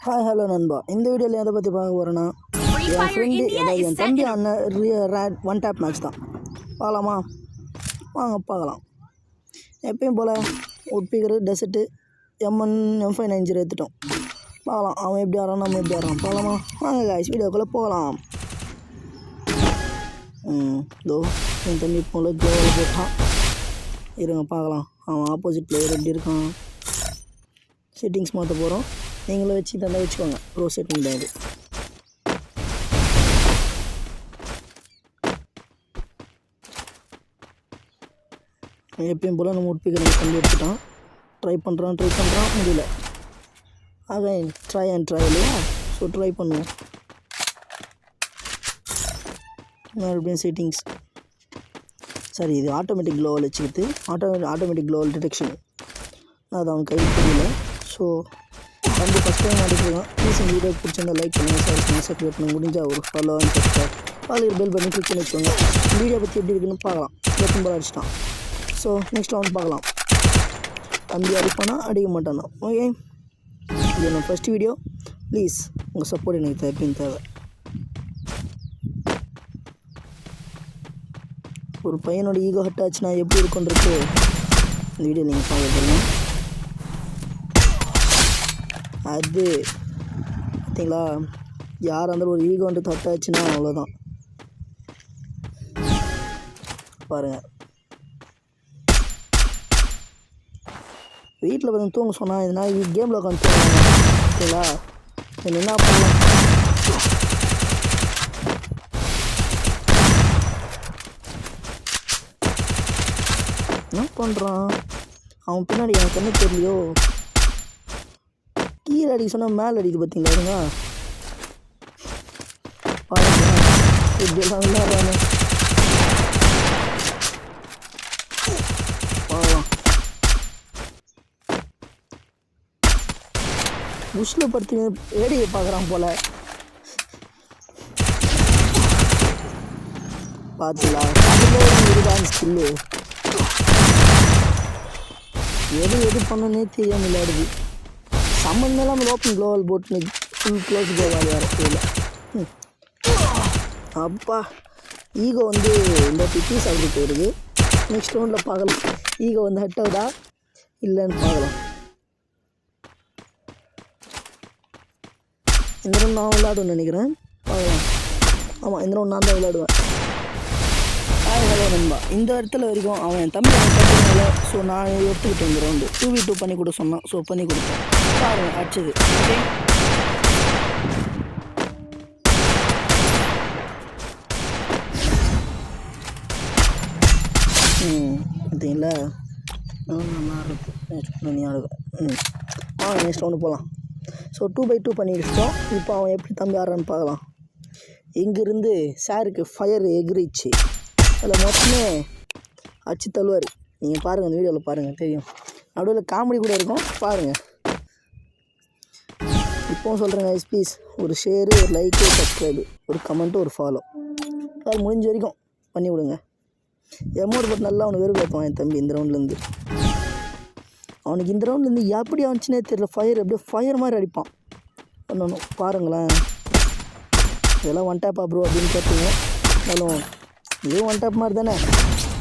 Hi hello நண்பா. இந்த வீடியோவில் எதை பற்றி பார்க்க போகிறேன்னா, என் ஃப்ரெண்டு அதாவது என் தம்பி அண்ணன் ஒன் டேப் மேட்ச் தான். பார்க்கலாமா? வாங்க பார்க்கலாம். எப்பயும் போல் உட்பிகர் டெசர்ட்டு M1 M590 எடுத்துட்டோம். பார்க்கலாம் அவன் எப்படி ஆடுறான், நம்ம எப்படி ஆடுறான் பார்க்கலாமா? வாங்க காய்ஸ் வீடியோக்குள்ளே போகலாம். இதோ என் தம்பி போல் கோவில் போட்டான். இருங்க பார்க்கலாம் அவன் ஆப்போசிட் பிளேயர் எப்படி இருக்கான். செட்டிங்ஸ் மாற்ற போகிறோம். நீங்களும் வச்சு தந்தால் வச்சுக்கோங்க. ப்ரோ செட்டிங் தான் இது. எப்பயும் போல் நம்ம உட்பிக்கரை தம்பி எடுத்துட்டான். ட்ரை பண்ணுறான் முடியல. ஆக ட்ரை இல்லையா? ஸோ ட்ரை பண்ணுவோம். மறுபடியும் செட்டிங்ஸ் சரி, இது ஆட்டோமேட்டிக் க்ளோவல் வச்சுக்கிட்டு ஆட்டோமேட்டிக் க்ளோவல் டிடெக்ஷன் அது அவன் கையில் தெரியல. ஸோ வந்து ஃபஸ்ட் டைம் ஆடிட்டுருக்கான். ப்ளீஸ் இந்த வீடியோ பிடிச்சிருந்தா லைக் பண்ணுங்கள், ஷேர் பண்ணுங்கள், சப்ஸ்கிரைப் பண்ணுங்கள். முடிஞ்சால் ஒரு ஃபாலோ அண்ட் சப்ஸ்கிரைப் அதில் பெல் பண்ணி கிளிக் பண்ணி வச்சுக்கோங்க. வீடியோ பற்றி எப்படி இருக்குன்னு பார்க்கலாம். போல் அடிச்சிட்டான். ஸோ நெக்ஸ்ட் ரவுண்ட் பார்க்கலாம். தம்பி அடிப்பானா அடிக்க மாட்டானா? ஓகே, இது என்னோட ஃபஸ்ட் வீடியோ. ப்ளீஸ் உங்கள் சப்போர்ட் எனக்கு தேவை. ஒரு பையனோட ஈகோ ஹட் ஆச்சுன்னா எப்படி இருக்குன்றது இந்த வீடியோ நீங்கள் பார்க்க. அது பார்த்தீங்களா, யாராக இருந்தாலும் ஒரு ஈகோன்றது ஹட் ஆச்சுன்னா அவ்வளோதான். பாருங்கள், வீட்டில் வந்து தூங்க சொன்னால் இது நான் கேமில் உட்காந்து தூங்குவாங்க. ஓகேங்களா? என்ன பண்ணலாம்? என்ன பண்ணுறான் அவன் பின்னாடி? எனக்கு என்ன தெரியலையோ. கீழே அடிக்க சொன்னால் மேலே அடிக்குது பார்த்தீங்களா? பாருங்க இப்படியெல்லாம் விளையாடுறானு. பார்க்கலாம் புஷ்ஷில் படுத்தி வேடிக்கை பார்க்குறான் போல். பார்த்தீங்களா? அதில் இதுதான் ஸ்கில்லு. எது பண்ணனே தெரியாமல் விளையாடுது. சம்மந்தெல்லாம் ஓப்பன் க்ளோவல் போட்டு ஃபுல் க்ளோஸ் கோவால் வேறு இல்லை. அப்பா ஈகோ வந்து இந்த பீஸ் ஆகிட்டு போயிடுது. நெக்ஸ்ட் ரவுண்டில் பார்க்கலாம் ஈகோ வந்து ஹட் ஆகுதா இல்லைன்னு பார்க்கலாம். இந்த ரவுண்ட் நான் விளையாடுவேன்னு நினைக்கிறேன். பார்க்கலாம். ஆமாம், இந்த ரவுண்ட் நான் தான் விளையாடுவேன். ஹலோ நண்பா. இந்த இடத்துல வரைக்கும் அவன் என் தம்பி கற்றுனால ஸோ நான் எடுத்துக்கிட்டு இந்த ரவுண்டு 2v2 பண்ணி கொடுக்க சொன்னான். ஸோ பண்ணி கொடுத்தேன். பாருங்கள் அடிச்சது. ஓகே, பார்த்தீங்களா? நல்லா இருக்கு. நெக்ஸ்ட் பண்ணி ஆடுவேன். நெக்ஸ்ட் ரவுண்டு போகலாம். ஸோ 2x2 பண்ணி வச்சிட்டோம். இப்போ அவன் எப்படி தம்பி ஆடுறான்னு பார்க்கலாம். இங்கேருந்து சாருக்கு ஃபயர் எகிரிச்சு அதில் மொத்தமே அடிச்சு தள்ளுவார். நீங்கள் பாருங்கள், அந்த வீடியோவில் பாருங்கள் தெரியும். நடுவில் காமெடி கூட இருக்கும் பாருங்கள். இப்போவும் சொல்கிறேங்க ப்ளீஸ் ஒரு ஷேரு, ஒரு லைக்கு, சப்ஸ்கிரைபு, ஒரு கமெண்ட்டு, ஒரு ஃபாலோ அது முடிஞ்ச வரைக்கும் பண்ணி விடுங்க. எமௌண்ட் போட்டு நல்லா அவனுக்கு வெறுப்பான் என் தம்பி. இந்த ரவுண்ட்லேருந்து அவனுக்கு இந்த ரவுண்ட்லேருந்து எப்படி ஆச்சுன்னே தெரியல. ஃபயர் அப்படியே ஃபயர் மாதிரி அடிப்பான். பண்ணணும் பாருங்களேன். இதெல்லாம் ஒன் டேப்பா ப்ரோ அப்படின்னு கேட்பீங்க. இருந்தாலும் இதுவும் ஒன் டேப் மாதிரி தானே.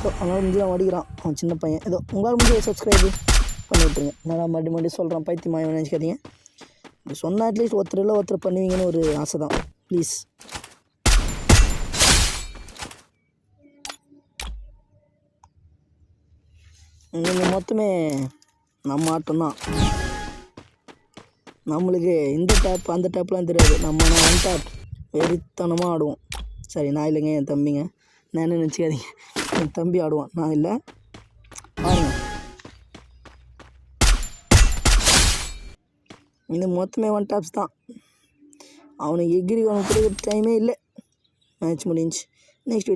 அவனால் முடிஞ்சு அவன் அடிக்கிறான். அவன் சின்ன பையன். ஏதோ உங்களால் முடிஞ்ச சப்ஸ்கிரைபு பண்ணி விட்டுருங்க. நான் மறுபடியும் சொல்கிறேன், பைத்தியமாக நினச்சிக்காதீங்க. இப்படி சொன்னால் அட்லீஸ்ட் ஒருத்தர் பண்ணுவீங்கன்னு ஒரு ஆசை தான். ப்ளீஸ் நீங்கள் மொத்தமே நம்ம ஆட்டம் தான். நம்மளுக்கு இந்த டேப் அந்த டேப்லாம் தெரியாது. நம்ம ஒன் டேப் வெறித்தனமாக ஆடுவோம். சரி, நான் இல்லைங்க, என் தம்பிங்க. நான் என்ன நினச்சிக்காதீங்க, என் தம்பி ஆடுவான், நான் இல்லை. பாருங்க, இந்த மொத்தமே ஒன் டேப்ஸ் தான். அவனுக்கு எகிரி அவனுக்கு கொடுக்குற டைமே இல்லை. மேட்ச் முடிஞ்சு. Next video